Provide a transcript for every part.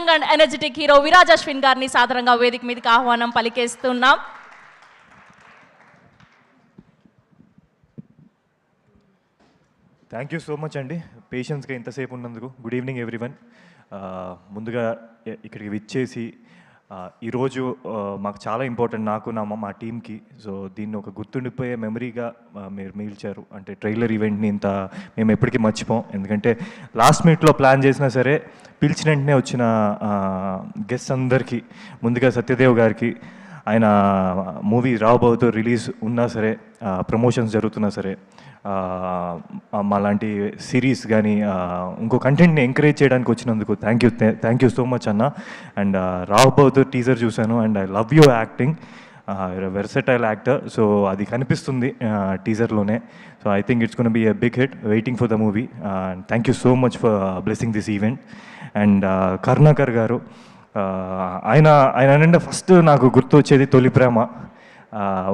Young and energetic hero Viraj Ashwin గారిని సాదరంగా వేదిక మీదకి ఆహ్వానం పలికేస్తున్నాం. థ్యాంక్ యూ సో మచ్ అండి పేషెన్స్గా ఇంతసేపు ఉన్నందుకు. Good evening everyone. ముందుగా ఇక్కడికి విచ్చేసి ఈరోజు మాకు చాలా ఇంపార్టెంట్, నాకు మా టీంకి. సో దీన్ని ఒక గుర్తుండిపోయే మెమరీగా మీరు మిగిల్చారు. అంటే ట్రైలర్ ఈవెంట్ని ఇంత మేము ఎప్పటికీ మర్చిపోం. ఎందుకంటే లాస్ట్ మినిట్లో ప్లాన్ చేసినా సరే పిలిచిన వెంటనే వచ్చిన గెస్ట్ అందరికీ, ముందుగా సత్యదేవ్ గారికి, ఆయన మూవీ రాబోతూ రిలీజ్ ఉన్నా సరే, ప్రమోషన్స్ జరుగుతున్నా సరే, మాలాంటి సిరీస్ కానీ ఇంకో కంటెంట్ని ఎంకరేజ్ చేయడానికి వచ్చినందుకు థ్యాంక్ యూ సో మచ్ అన్న. అండ్ రాబోతూ టీజర్ చూశాను and I love you acting, versatile actor. So అది కనిపిస్తుంది టీజర్లోనే. So I think it's gonna be a big hit. Waiting for the movie. Thank you so much for blessing this event. And Karunakar garu, ఆయన అంటే first నాకు గుర్తు వచ్చేది తొలి ప్రేమ.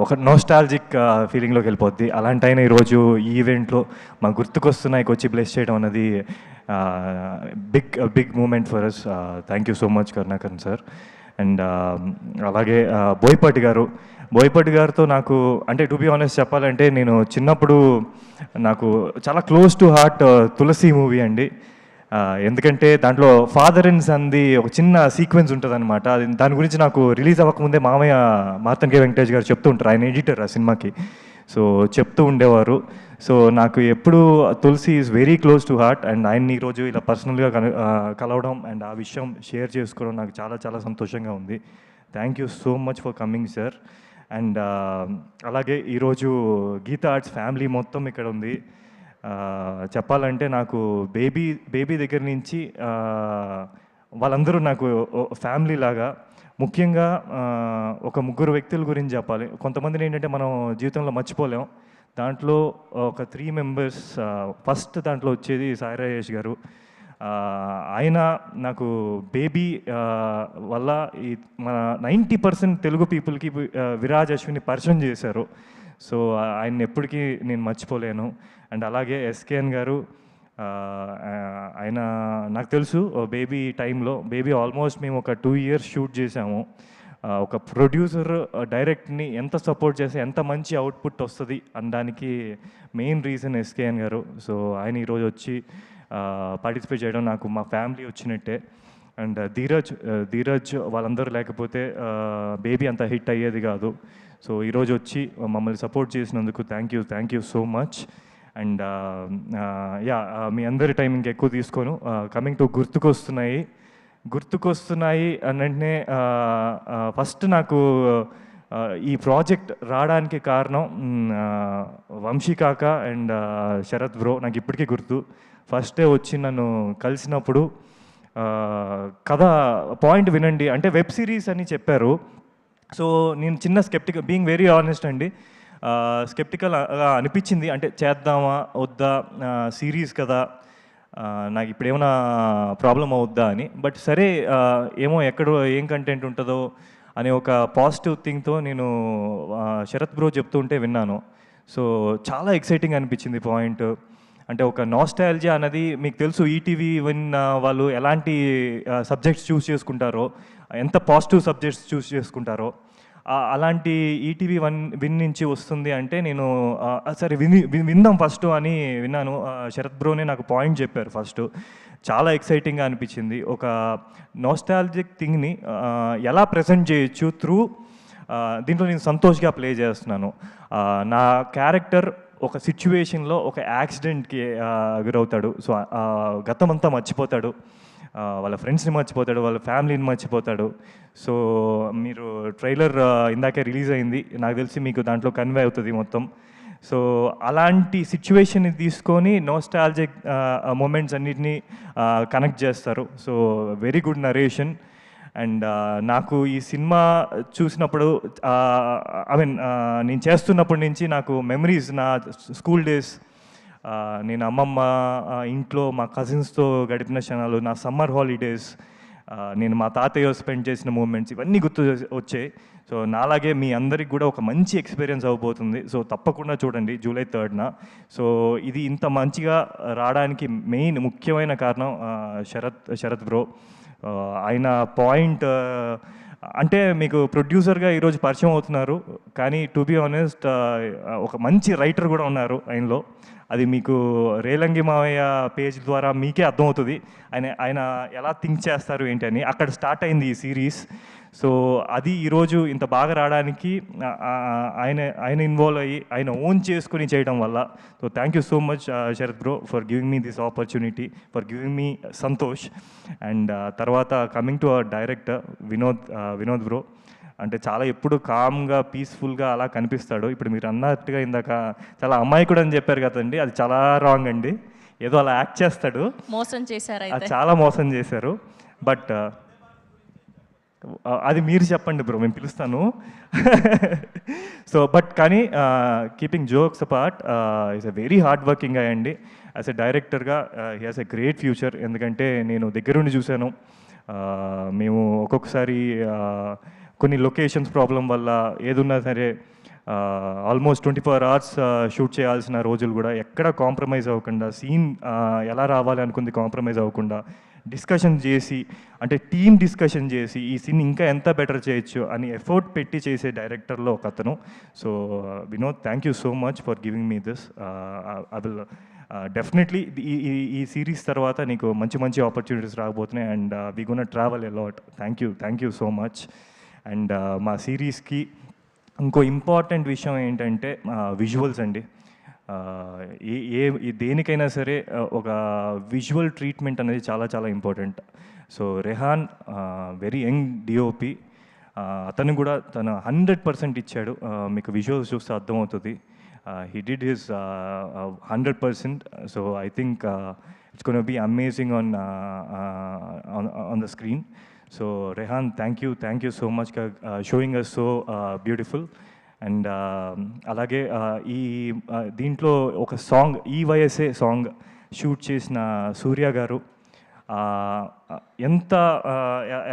ఒక నోస్టాలజిక్ ఫీలింగ్లోకి వెళ్ళిపోద్ది. అలాంటి ఆయన ఈరోజు ఈ ఈవెంట్లో మా గుర్తుకొస్తున్నాయికి వచ్చి బ్లెస్ చేయడం అనేది big moment for us. Thank you so much Karunakar sir. And అలాగే బోయపాటి గారితో నాకు, అంటే టు బి ఆనెస్ట్ చెప్పాలంటే, నేను చిన్నప్పుడు నాకు చాలా close to heart Tulasi movie అండి. ఎందుకంటే దాంట్లో ఫాదర్ అండ్ సన్ది ఒక చిన్న సీక్వెన్స్ ఉంటుంది అనమాట. దాని గురించి నాకు రిలీజ్ అవ్వకముందే మామయ్య మార్తన్ కే వెంకటేష్ గారు చెప్తూ ఉంటారు, ఆయన ఎడిటర్ ఆ సినిమాకి. సో చెప్తూ ఉండేవారు. సో నాకు ఎప్పుడు Tulasi is very close to heart. And ఆయన్ని ఈరోజు ఇలా పర్సనల్గా కలవడం అండ్ ఆ విషయం షేర్ చేసుకోవడం నాకు చాలా చాలా సంతోషంగా ఉంది. Thank you so much for coming sir. And అలాగే ఈరోజు గీతా ఆర్ట్స్ ఫ్యామిలీ మొత్తం ఇక్కడ ఉంది. చెప్పాలంటే నాకు బేబీ దగ్గర నుంచి వాళ్ళందరూ నాకు ఫ్యామిలీ లాగా. ముఖ్యంగా ఒక ముగ్గురు వ్యక్తుల గురించి చెప్పాలి. కొంతమందిని ఏంటంటే మనం జీవితంలో మర్చిపోలేం. దాంట్లో ఒక 3 మెంబర్స్. ఫస్ట్ దాంట్లో వచ్చేది సాయి రాజేష్ గారు. ఆయన నాకు బేబీ వల్ల ఈ మన 90% తెలుగు పీపుల్కి విరాజ్ అశ్విన్ని పరిచయం చేశారు. సో ఆయన్ని ఎప్పటికీ నేను మర్చిపోలేను. అండ్ అలాగే ఎస్కేఎన్ గారు, ఆయన నాకు తెలుసు బేబీ టైంలో, బేబీ ఆల్మోస్ట్ మేము ఒక 2 years షూట్ చేసాము. ఒక ప్రొడ్యూసర్ డైరెక్ట్ని ఎంత సపోర్ట్ చేస్తే ఎంత మంచి అవుట్పుట్ వస్తుంది అనడానికి మెయిన్ రీజన్ ఎస్కేఎన్ గారు. సో ఆయన ఈరోజు వచ్చి పార్టిసిపేట్ చేయడం నాకు మా ఫ్యామిలీ వచ్చినట్టే. అండ్ ధీరజ్ వాళ్ళందరూ లేకపోతే బేబీ అంత హిట్ అయ్యేది కాదు. సో ఈరోజు వచ్చి మమ్మల్ని సపోర్ట్ చేసినందుకు thank you so much. And మీ అందరి టైం ఇంకెక్కువ తీసుకోను. కమింగ్ టు గుర్తుకొస్తున్నాయి అనంటే, ఫస్ట్ నాకు ఈ ప్రాజెక్ట్ రావడానికి కారణం వంశీ కాక అండ్ శరత్ బ్రో. నాకు ఇప్పటికీ గుర్తు, ఫస్ట్ డే వచ్చి నన్ను కలిసినప్పుడు కథ పాయింట్ వినండి అంటే వెబ్ సిరీస్ అని చెప్పారు. సో నేను చిన్న స్కెప్టికల్, బీయింగ్ వెరీ ఆనెస్ట్ అండి, స్కెప్టికల్ అనిపించింది. అంటే చేద్దామా వద్దా, సిరీస్ కదా, నాకు ఇప్పుడు ఏమైనా ప్రాబ్లం అవుద్దా అని. బట్ సరే ఏమో ఎక్కడో ఏం కంటెంట్ ఉంటుందో అనే ఒక పాజిటివ్ థింగ్తో నేను శరత్ బ్రో చెప్తుంటే విన్నాను. సో చాలా ఎక్సైటింగ్ అనిపించింది పాయింట్. అంటే ఒక నాస్టాలజియా అన్నది మీకు తెలుసు, ఈటీవీ వాళ్ళు ఎలాంటి సబ్జెక్ట్స్ చూస్ చేసుకుంటారో, ఎంత పాజిటివ్ సబ్జెక్ట్స్ చూస్ చేసుకుంటారో, అలాంటి ఈటీవీ విన్ నుంచి వస్తుంది. అంటే నేను సరే విందాం ఫస్ట్ అని విన్నాను. శరత్ బ్రోనే నాకు పాయింట్ చెప్పారు ఫస్ట్. చాలా ఎక్సైటింగ్గా అనిపించింది. ఒక నాస్టాలజిక్ థింగ్ని ఎలా ప్రజెంట్ చేయొచ్చు త్రూ దీంట్లో నేను సంతోష్గా ప్లే చేస్తున్నాను. నా క్యారెక్టర్ ఒక సిచ్యువేషన్లో ఒక యాక్సిడెంట్కి గురవుతాడు. సో గతమంతా మర్చిపోతాడు, వాళ్ళ ఫ్రెండ్స్ని మర్చిపోతాడు, వాళ్ళ ఫ్యామిలీని మర్చిపోతాడు. సో మీరు ట్రైలర్ ఇందాకే రిలీజ్ అయింది, నాకు తెలిసి మీకు దాంట్లో కన్వే అవుతుంది మొత్తం. సో అలాంటి సిచ్యువేషన్ని తీసుకొని నోస్టాలజిక్ మూమెంట్స్ అన్నిటినీ కనెక్ట్ చేస్తారు. So very good narration. And నాకు ఈ సినిమా చూసినప్పుడు నేను చేస్తున్నప్పటి నుంచి నాకు మెమరీస్, నా స్కూల్ డేస్, నేను అమ్మమ్మ ఇంట్లో మా కజిన్స్తో గడిపిన క్షణాలు, నా సమ్మర్ హాలిడేస్, నేను మా తాతయ్య స్పెండ్ చేసిన మూమెంట్స్, ఇవన్నీ గుర్తు వచ్చాయి. సో నాలాగే మీ అందరికి కూడా ఒక మంచి ఎక్స్పీరియన్స్ అవ్వబోతుంది. సో తప్పకుండా చూడండి July 3rd. సో ఇది ఇంత మంచిగా రావడానికి ముఖ్యమైన కారణం శరత్ బ్రో. ఆయన పాయింట్ అంటే మీకు ప్రొడ్యూసర్గా ఈరోజు పరిచయం అవుతున్నారు, కానీ టు బి ఆనెస్ట్ ఒక మంచి రైటర్ కూడా ఉన్నారు ఆయనలో. అది మీకు రేలంగి మావయ్య పేజ్ ద్వారా మీకే అర్థమవుతుంది ఆయన ఎలా థింక్ చేస్తారు ఏంటి అని. అక్కడ స్టార్ట్ అయింది ఈ సిరీస్. సో అది ఈరోజు ఇంత బాగా రావడానికి ఆయన ఇన్వాల్వ్ అయ్యి ఆయన ఓన్ చేసుకుని చేయడం వల్ల. So thank you so much Sharath bro for giving me this opportunity, for giving me Santosh. And తర్వాత coming to our director Vinod bro, అంటే చాలా ఎప్పుడు కామ్గా పీస్ఫుల్గా అలా కనిపిస్తాడు. ఇప్పుడు మీరు అన్నట్టుగా ఇందాక చాలా అమాయకుడు అని చెప్పారు కదండి, అది చాలా రాంగ్ అండి. ఏదో అలా యాక్ట్ చేస్తాడు, మోసం చేశారు అది చాలా మోసం చేశారు. బట్ అది మీరు చెప్పండి బ్రో, మేము పిలుస్తాను. సో బట్ కానీ keeping jokes apart, is a very hard working అయ్యండి. యాజ్ ఎ డైరెక్టర్గా he has a great future. ఎందుకంటే నేను దగ్గరుండి చూశాను. మేము ఒక్కొక్కసారి కొన్ని లొకేషన్స్ ప్రాబ్లం వల్ల ఏదున్నా సరే ఆల్మోస్ట్ 24 hours షూట్ చేయాల్సిన రోజులు కూడా ఎక్కడ కాంప్రమైజ్ అవ్వకుండా, సీన్ ఎలా రావాలి అనుకుంది కాంప్రమైజ్ అవ్వకుండా డిస్కషన్ చేసి, అంటే టీమ్ డిస్కషన్ చేసి ఈ సీన్ ఇంకా ఎంత బెటర్ చేయొచ్చు అని ఎఫర్ట్ పెట్టి చేసే డైరెక్టర్లో ఒక అతను. So Vinod, thank you so much for giving me this. I will definitely ఈ సిరీస్ తర్వాత నీకు మంచి మంచి ఆపర్చునిటీస్ రాబోతున్నాయి. And we gonna travel a lot. Thank you so much. And మా సిరీస్కి ఇంకో ఇంపార్టెంట్ విషయం ఏంటంటే విజువల్స్ అండి. దేనికైనా సరే ఒక విజువల్ ట్రీట్మెంట్ అనేది చాలా చాలా important. So Rehan very young DOP, అతను కూడా తన 100% ఇచ్చాడు. మీకు విజువల్స్ చూస్తే అర్థమవుతుంది. He did his 100%. So I think it's gonna be amazing on the screen. So Rehan, thank you so much showing us so beautiful. And అలాగే ఈ దీంట్లో ఒక సాంగ్, ఈ వయసే సాంగ్ షూట్ చేసిన సూర్య గారు, ఎంత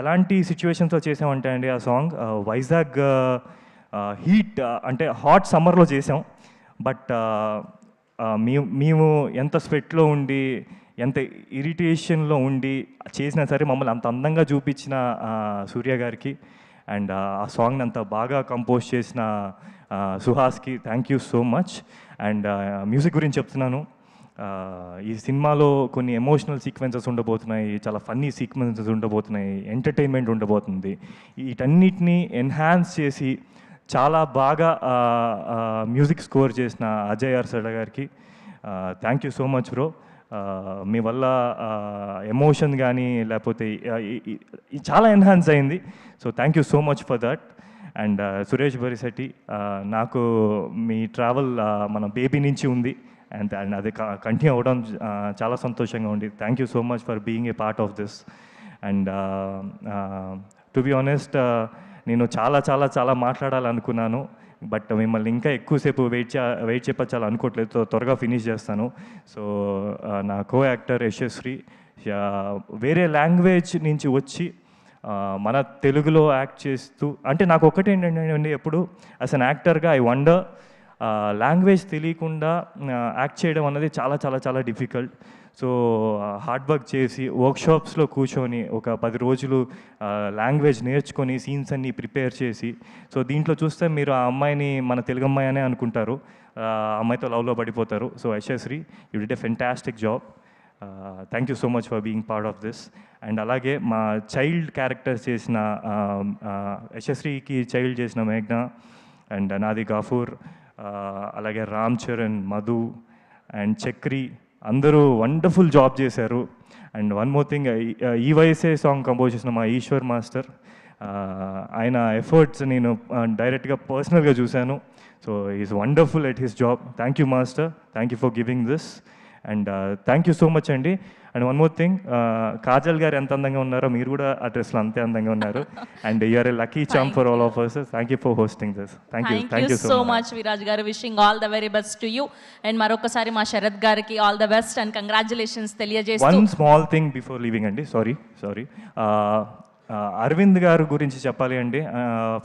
ఎలాంటి సిచ్యువేషన్స్లో చేసామంటే అండి ఆ సాంగ్ వైజాగ్ హీట్, అంటే హాట్ సమ్మర్లో చేసాం. బట్ మేము ఎంత స్వెట్లో ఉండి, ఎంత ఇరిటేషన్లో ఉండి చేసినా సరే మమ్మల్ని అంత అందంగా చూపించిన సూర్య గారికి, అండ్ ఆ సాంగ్ని అంత బాగా కంపోజ్ చేసిన సుహాస్కి thank you so much. And music గురించి చెప్తున్నాను, ఈ సినిమాలో కొన్ని ఎమోషనల్ సీక్వెన్సెస్ ఉండబోతున్నాయి, చాలా ఫన్నీ సీక్వెన్సెస్ ఉండబోతున్నాయి, ఎంటర్టైన్మెంట్ ఉండబోతుంది. వీటన్నిటిని ఎన్హాన్స్ చేసి చాలా బాగా మ్యూజిక్ స్కోర్ చేసిన అజయ్ అర్సడ గారికి thank you so much bro. మీ వల్ల ఎమోషన్ కానీ లేకపోతే చాలా ఎన్హాన్స్ అయింది. So thank you so much for that. And Suresh Barishetti, నాకు మీ ట్రావెల్ మన బేబీ నుంచి ఉంది, అండ్ అది కంటిన్యూ అవ్వడం చాలా సంతోషంగా ఉంది. Thank you so much for being a part of this. And to be honest, నేను చాలా మాట్లాడాలనుకున్నాను, బట్ మిమ్మల్ని ఇంకా ఎక్కువసేపు వెయిట్ చెప్పచ్చాలి అనుకోవట్లేదు. త్వరగా ఫినిష్ చేస్తాను. సో నా కో యాక్టర్ యశస్వి వేరే లాంగ్వేజ్ నుంచి వచ్చి మన తెలుగులో యాక్ట్ చేస్తూ, అంటే నాకు ఒకటి ఏంటంటే ఎప్పుడు యాజ్ అన్ యాక్టర్గా ఐ వండర్, లాంగ్వేజ్ తెలియకుండా యాక్ట్ చేయడం అన్నది చాలా డిఫికల్ట్. సో హార్డ్ వర్క్ చేసి వర్క్షాప్స్లో కూర్చొని ఒక 10 రోజులు లాంగ్వేజ్ నేర్చుకొని సీన్స్ అన్నీ ప్రిపేర్ చేసి, సో దీంట్లో చూస్తే మీరు ఆ అమ్మాయిని మన తెలుగు అమ్మాయి అనే అనుకుంటారు, అమ్మాయితో లవ్లో పడిపోతారు. So Yashasvi, you did a fantastic job. Thank you so much for being part of this. And అలాగే మా చైల్డ్ క్యారెక్టర్స్ చేసిన యశస్వికి చైల్డ్ చేసిన మేఘ్నా, అండ్ నాది గఫూర్, అలాగే రామ్ చరణ్, మధు అండ్ చక్రి, అందరూ వండర్ఫుల్ జాబ్ చేశారు. అండ్ వన్ మోర్ థింగ్, ఈ వయసే సాంగ్ కంపోజ్ చేసిన మా ఈశ్వర్ మాస్టర్, ఆయన ఎఫర్ట్స్ నేను డైరెక్ట్గా పర్సనల్గా చూశాను. So is wonderful at his job. Thank you master, thank you for giving this. And thank you so much అండి. And one more thing, Kajal garu ఎంత అందంగా ఉన్నారో మీరు కూడా ఆ డ్రెస్లో అంతే అందంగా ఉన్నారు. And you are a lucky charm for all of us. Thank you for hosting this. Thank you so much Viraj garu. Wishing all the very best to you. And మరొకసారి మా శరత్ గారికి all the best and congratulations తెలియజేస్తూ, one small thing before leaving అండి, sorry Aravind garu గురించి చెప్పాలి అండి.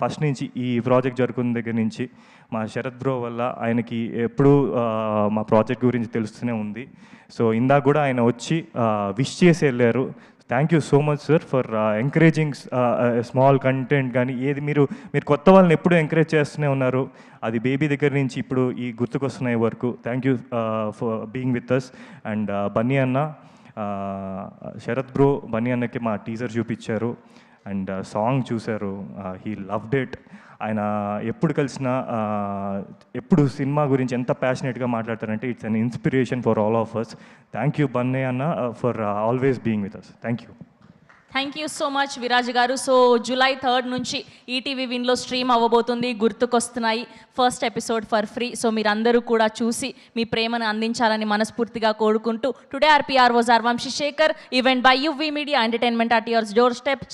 First నుంచి ఈ ప్రాజెక్ట్ జరుగుతున్న దగ్గర నుంచి మా శరత్ బ్రో వల్ల ఆయనకి ఎప్పుడూ మా ప్రాజెక్ట్ గురించి తెలుస్తూనే ఉంది. సో ఇందాక కూడా ఆయన వచ్చి విష్ చేసి వెళ్ళారు. Thank you so much sir for encouraging small content కానీ ఏది మీరు కొత్త వాళ్ళని ఎప్పుడూ ఎంకరేజ్ చేస్తూనే ఉన్నారు. అది బేబీ దగ్గర నుంచి ఇప్పుడు ఈ గుర్తుకొస్తున్నాయి వరకు. Thank you for being with us. And Bunny అన్న, శరత్ బ్రో బన్నీ అన్నకి మా టీజర్ చూపించారు అండ్ సాంగ్ చూశారు. He loved it. ఆయన ఎప్పుడు కలిసినా ఎప్పుడు సినిమా గురించి ఎంత ప్యాషనెట్గా మాట్లాడతారంటే it's an inspiration for all of us. Thank you Bunny అన్న for always being with us. Thank you. Thank you so much Viraj garu. So July 3rd నుంచి ఈటీవీ విన్లో స్ట్రీమ్ అవ్వబోతుంది గుర్తుకొస్తున్నాయి first episode for free. So మీరందరూ కూడా చూసి మీ ప్రేమను అందించాలని మనస్ఫూర్తిగా కోరుకుంటూ today RPR was R Vamsi Shekar, event by UV media entertainment at yours door step.